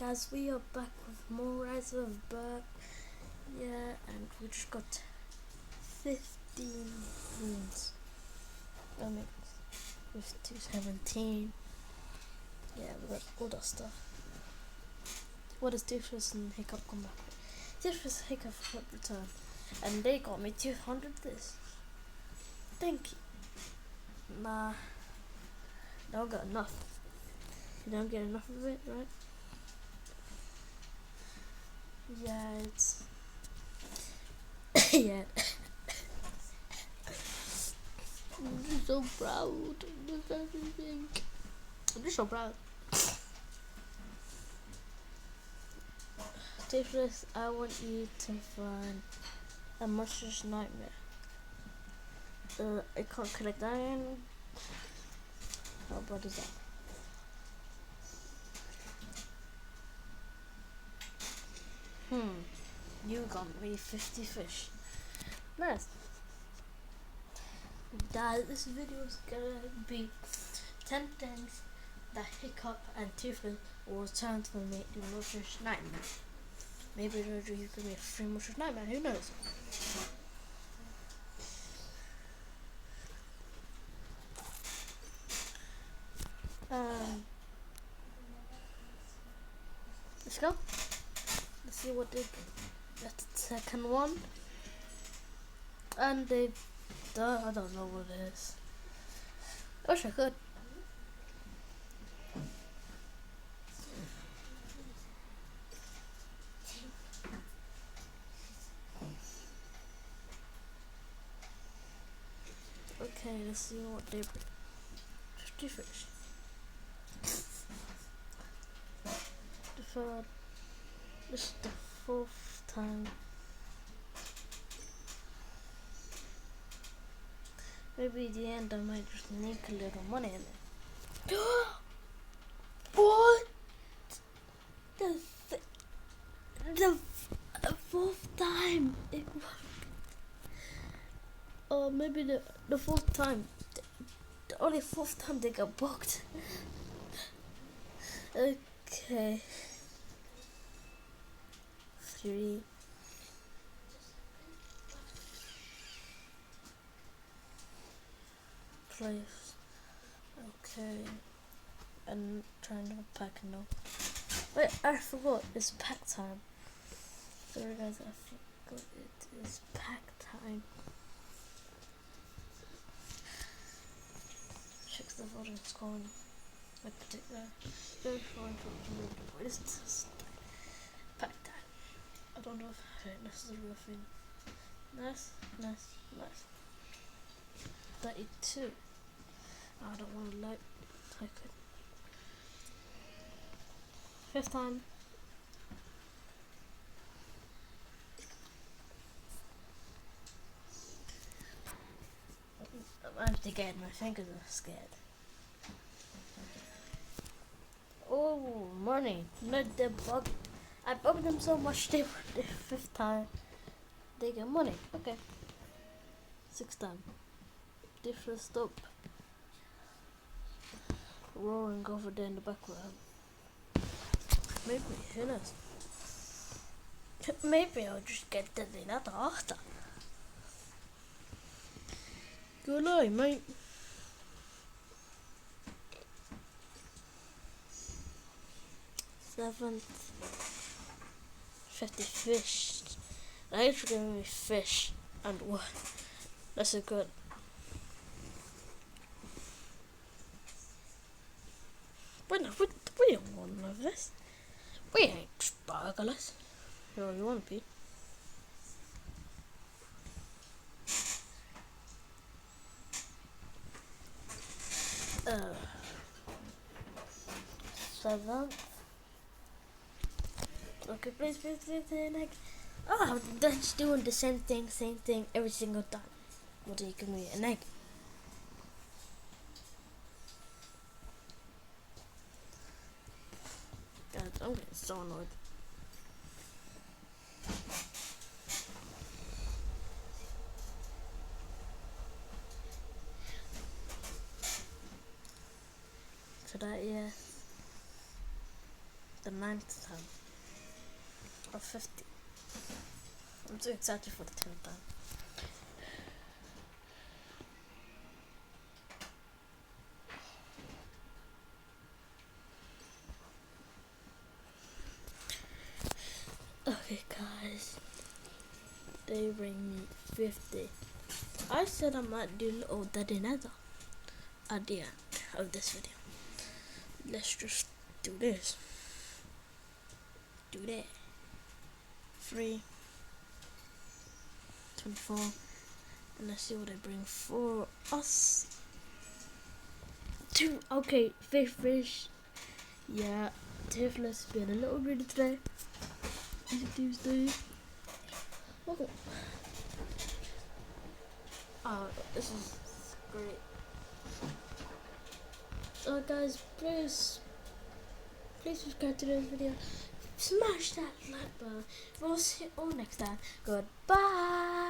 guys, we are back with more Rise of Berk. Yeah, and we just got 15 wins. I mean, with 217. Yeah, we got all that stuff. What does Doofus and Hiccup come back with? Doofus Hiccup return. And they got me 200 this. Thank you. Nah, don't got enough. You don't get enough of it, right? Yeah, it's yeah. I'm just so proud of everything. I'm just so proud. Tiflis, I want you to find a monstrous nightmare. I can't connect that in. How bad is that? You got me 50 fish. Nice. Guys, this video is gonna be 10 things that Hiccup and Toothless will return to me in Monstrous Nightmare. Maybe they'll give me a free Monstrous Nightmare, who knows? Let's go. Let's see what they. That's the second one. And they. I don't know what it is. I wish I could. Okay, let's see what they bring. 50 fish. The third. This is the fourth time. Maybe at the end I might just sneak a little money in it. What? The fourth time it worked. Or maybe the fourth time. The only fourth time they got booked. Okay. 3. Place. Okay. And trying to pack no. Wait, I forgot. It's pack time. Sorry guys, I forgot it is pack time. Check the volume scoring. My particular. Very fine for what is this? Pack time. I don't know if this is a real thing. Nice. 32. I don't want to like type it. Fifth time. I'm scared, my fingers are scared. Oh, money. Not the bug. I bugged them so much they were the fifth time. They get money. Okay. Sixth time. Different stop. Roaring over there in the background. Maybe, who knows? Maybe I'll just get the dinner after. Good night, mate. Seventh. 50 fish. I actually giving me fish and what? That's a good. But no, we don't want none of this. We ain't burglars. You want to be? Seventh. Okay, please, like, oh, that's doing the same thing every single time. What do you give me? An egg? God, I'm getting so annoyed. So that, yeah. the 9th time of 50. I'm too excited for the 10th time. Okay guys, they bring me 50. I said I might do Little Daddy Nether at the end of this video. Let's just do this. Do that. 3, 24, and let's see what they bring for us. 2, okay, fish. Yeah, Tifflet's been a little greedy today. Easy Tuesday. Okay. Oh, this is great. Guys, please subscribe to this video. Smash that like button. We'll see you all next time. Goodbye.